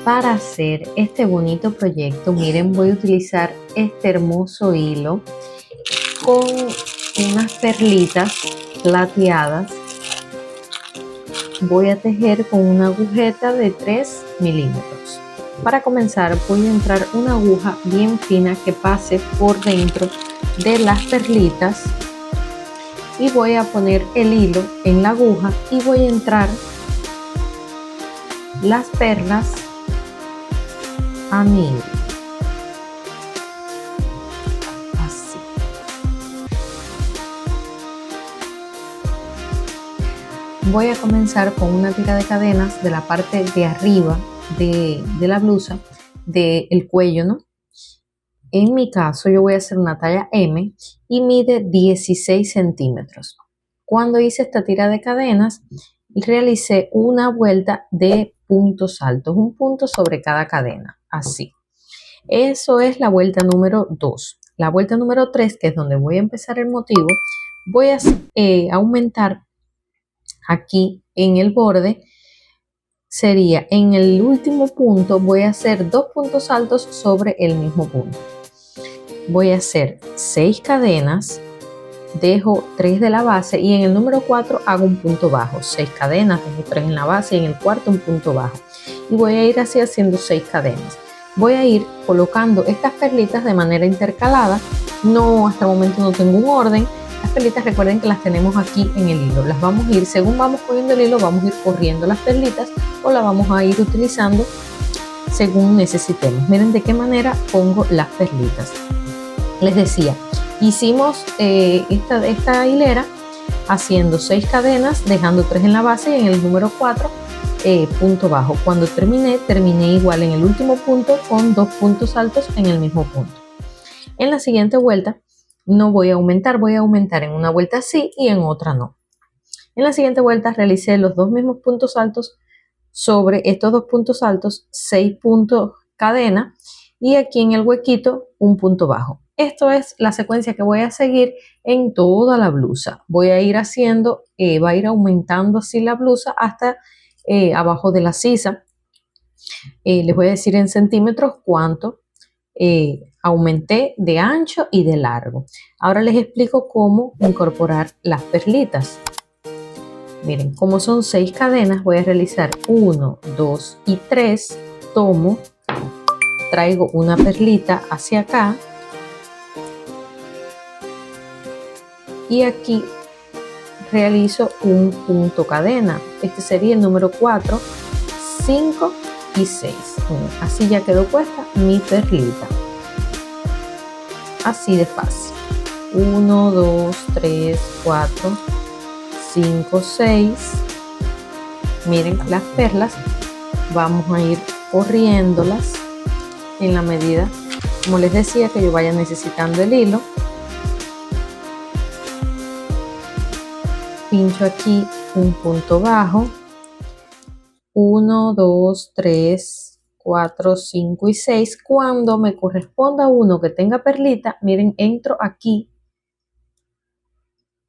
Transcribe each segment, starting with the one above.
Para hacer este bonito proyecto, miren, voy a utilizar este hermoso hilo con unas perlitas plateadas. Voy a tejer con una agujeta de 3 milímetros. Para comenzar, voy a entrar una aguja bien fina que pase por dentro de las perlitas y voy a poner el hilo en la aguja y voy a entrar las perlas a mi hilo. Así. Voy a comenzar con una tira de cadenas de la parte de arriba de la blusa, del cuello, ¿no? En mi caso yo voy a hacer una talla M y mide 16 centímetros. Cuando hice esta tira de cadenas, realicé una vuelta de puntos altos, un punto sobre cada cadena, así. Eso es la vuelta número 2. La vuelta número 3, que es donde voy a empezar el motivo, voy a aumentar aquí en el borde. Sería en el último punto, voy a hacer 2 puntos altos sobre el mismo punto. Voy a hacer 6 cadenas, dejo 3 de la base y en el número 4 hago un punto bajo. 6 cadenas, dejo 3 en la base y en el cuarto un punto bajo. Y voy a ir así haciendo 6 cadenas. Voy a ir colocando estas perlitas de manera intercalada. No, hasta el momento no tengo un orden. Las perlitas, recuerden que las tenemos aquí en el hilo. Las vamos a ir, según vamos cogiendo el hilo, vamos a ir corriendo las perlitas o las vamos a ir utilizando según necesitemos. Miren de qué manera pongo las perlitas. Les decía, hicimos esta hilera haciendo 6 cadenas, dejando 3 en la base y en el número 4 punto bajo. Cuando terminé igual en el último punto con 2 puntos altos en el mismo punto. En la siguiente vuelta no voy a aumentar, voy a aumentar en una vuelta sí y en otra no. En la siguiente vuelta realicé los 2 mismos puntos altos sobre estos 2 puntos altos, 6 puntos cadena y aquí en el huequito un punto bajo. Esto es la secuencia que voy a seguir en toda la blusa. Voy a ir haciendo, va a ir aumentando así la blusa hasta abajo de la sisa. Les voy a decir en centímetros cuánto aumenté de ancho y de largo. Ahora les explico cómo incorporar las perlitas. Miren, como son 6 cadenas, voy a realizar 1, 2 y 3. Tomo, traigo una perlita hacia acá y aquí realizo un punto cadena. Este sería el número 4, 5 y 6. Así ya quedó puesta mi perlita. Así de fácil. 1, 2, 3, 4, 5, 6. Miren las perlas. Vamos a ir corriéndolas en la medida, como les decía, que yo vaya necesitando el hilo. Pincho aquí un punto bajo. 1, 2, 3, 4, 5 y 6. Cuando me corresponda uno que tenga perlita, miren, entro aquí,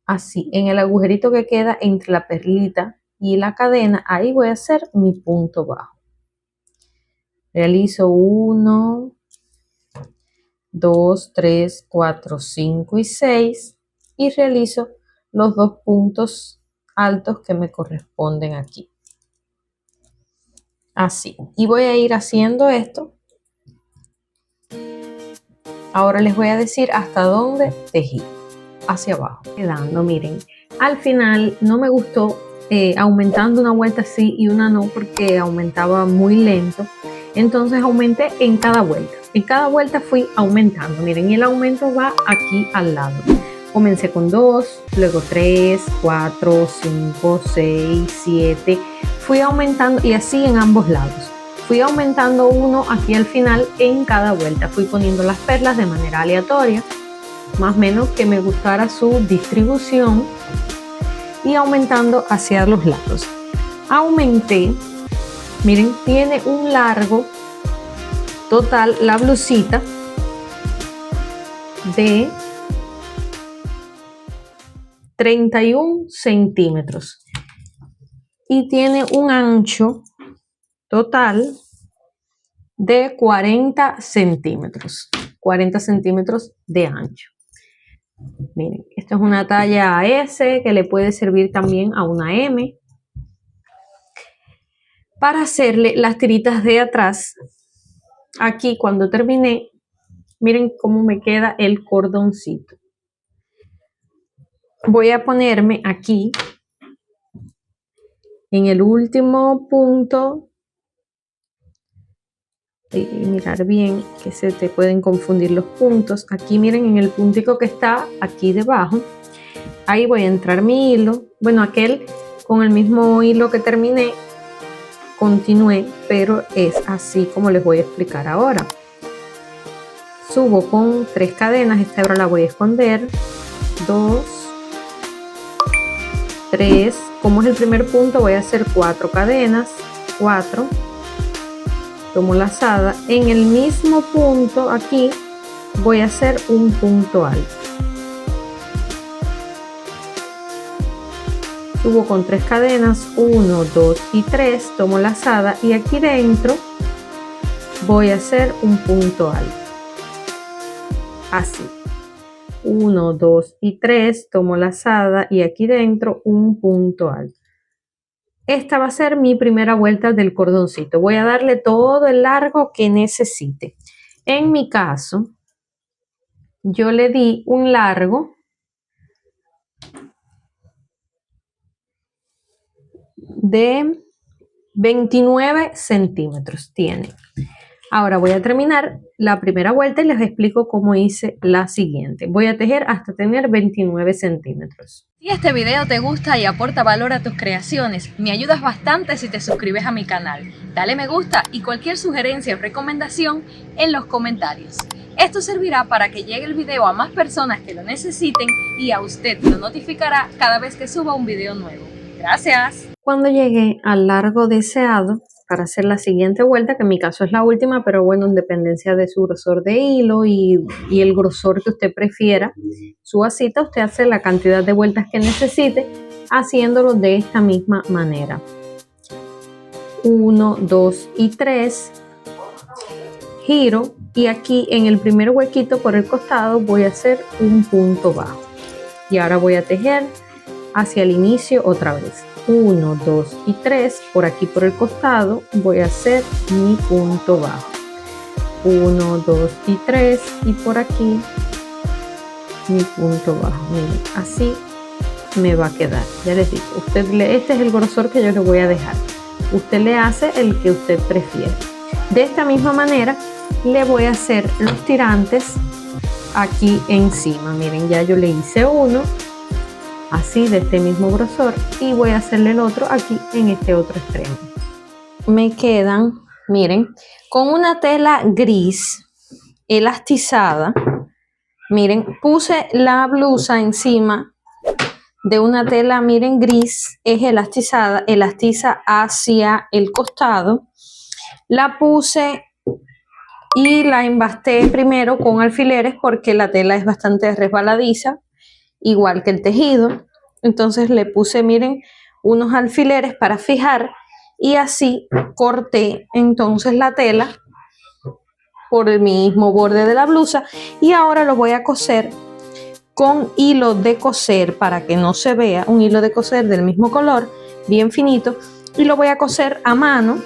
así, en el agujerito que queda entre la perlita y la cadena. Ahí voy a hacer mi punto bajo. Realizo 1, 2, 3, 4, 5 y 6 y realizo los 2 puntos altos que me corresponden aquí. Así, y voy a ir haciendo esto. Ahora les voy a decir hasta dónde tejí, hacia abajo. Quedando, miren, al final no me gustó aumentando una vuelta sí y una no, porque aumentaba muy lento. Entonces aumenté en cada vuelta. En cada vuelta fui aumentando. Miren, y el aumento va aquí al lado. Comencé con 2, luego 3, 4, 5, 6, 7. Fui aumentando y así en ambos lados. Fui aumentando uno aquí al final en cada vuelta. Fui poniendo las perlas de manera aleatoria, más o menos que me gustara su distribución, y aumentando hacia los lados. Aumenté, miren, tiene un largo total la blusita de 31 centímetros y tiene un ancho total de 40 centímetros. 40 centímetros de ancho. Miren, esto es una talla S que le puede servir también a una M. Para hacerle las tiritas de atrás, aquí cuando terminé, miren cómo me queda el cordoncito. Voy a ponerme aquí en el último punto y mirar bien que se te pueden confundir los puntos. Aquí miren en el puntico que está aquí debajo, ahí voy a entrar mi hilo, bueno, aquel con el mismo hilo que terminé continué, pero es así como les voy a explicar ahora. Subo con 3 cadenas, esta ahora la voy a esconder, 2, 3, como es el primer punto voy a hacer 4 cadenas, 4, tomo lazada, en el mismo punto aquí voy a hacer un punto alto, subo con 3 cadenas, 1, 2 y 3, tomo lazada y aquí dentro voy a hacer un punto alto, así, 1, 2 y 3, tomo lazada y aquí dentro un punto alto. Esta va a ser mi primera vuelta del cordoncito. Voy a darle todo el largo que necesite. En mi caso, yo le di un largo de 29 centímetros. Tiene. Ahora voy a terminar la primera vuelta y les explico cómo hice la siguiente. Voy a tejer hasta tener 29 centímetros. Si este video te gusta y aporta valor a tus creaciones, me ayudas bastante si te suscribes a mi canal. Dale me gusta y cualquier sugerencia o recomendación en los comentarios. Esto servirá para que llegue el video a más personas que lo necesiten y a usted lo notificará cada vez que suba un video nuevo. Gracias. Cuando llegué al largo deseado, para hacer la siguiente vuelta, que en mi caso es la última, pero bueno, en dependencia de su grosor de hilo y el grosor que usted prefiera, su asita, usted hace la cantidad de vueltas que necesite, haciéndolo de esta misma manera. 1, 2 y 3, giro y aquí en el primer huequito por el costado voy a hacer un punto bajo. Y ahora voy a tejer hacia el inicio otra vez. 1, 2 y 3, por aquí por el costado voy a hacer mi punto bajo. 1, 2 y 3 y por aquí mi punto bajo. Miren, así me va a quedar. Ya les digo, este es el grosor que yo le voy a dejar. Usted le hace el que usted prefiere. De esta misma manera le voy a hacer los tirantes aquí encima. Miren, ya yo le hice uno así de este mismo grosor y voy a hacerle el otro aquí en este otro extremo. Me quedan, miren, con una tela gris elastizada. Miren, puse la blusa encima de una tela, miren, gris, es elastizada, elastiza hacia el costado. La puse y la embasté primero con alfileres porque la tela es bastante resbaladiza, igual que el tejido. Entonces le puse, miren, unos alfileres para fijar y así corté entonces la tela por el mismo borde de la blusa y ahora lo voy a coser con hilo de coser para que no se vea, un hilo de coser del mismo color, bien finito, y lo voy a coser a mano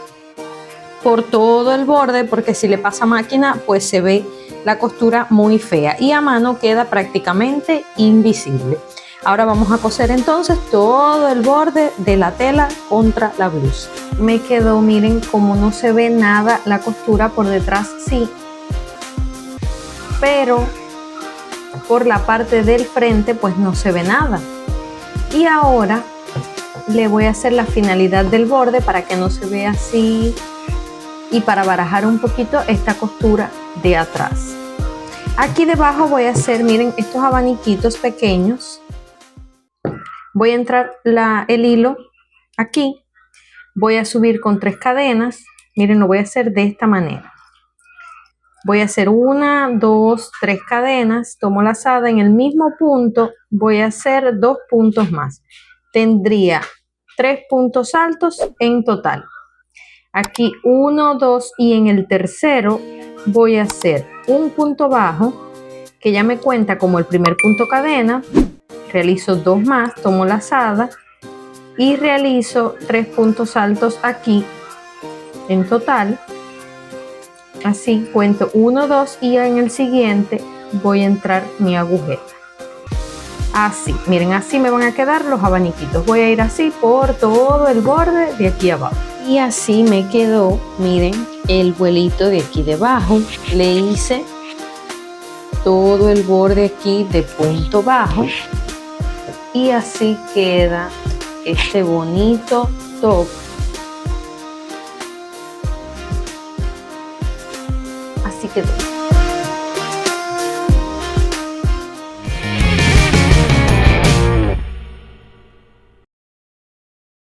por todo el borde porque si le pasa máquina pues se ve la costura muy fea y a mano queda prácticamente invisible. Ahora vamos a coser entonces todo el borde de la tela contra la blusa. Me quedó, miren, como no se ve nada la costura por detrás, sí, pero por la parte del frente pues no se ve nada. Y ahora le voy a hacer la finalidad del borde para que no se vea así y para barajar un poquito esta costura de atrás. Aquí debajo voy a hacer, miren, estos abaniquitos pequeños. Voy a entrar el hilo aquí, voy a subir con 3 cadenas, miren, lo voy a hacer de esta manera. Voy a hacer 1, 2, 3 cadenas, tomo lazada, en el mismo punto voy a hacer 2 puntos más. Tendría 3 puntos altos en total. aquí 1, 2 y en el tercero voy a hacer un punto bajo que ya me cuenta como el primer punto cadena, realizo 2 más, tomo lazada y realizo 3 puntos altos aquí en total. Así cuento 1, 2 y en el siguiente voy a entrar mi agujeta. Así, miren, así me van a quedar los abaniquitos. Voy a ir así por todo el borde de aquí abajo. Y así me quedó, miren, el vuelito de aquí debajo. Le hice todo el borde aquí de punto bajo. Y así queda este bonito top. Así quedó.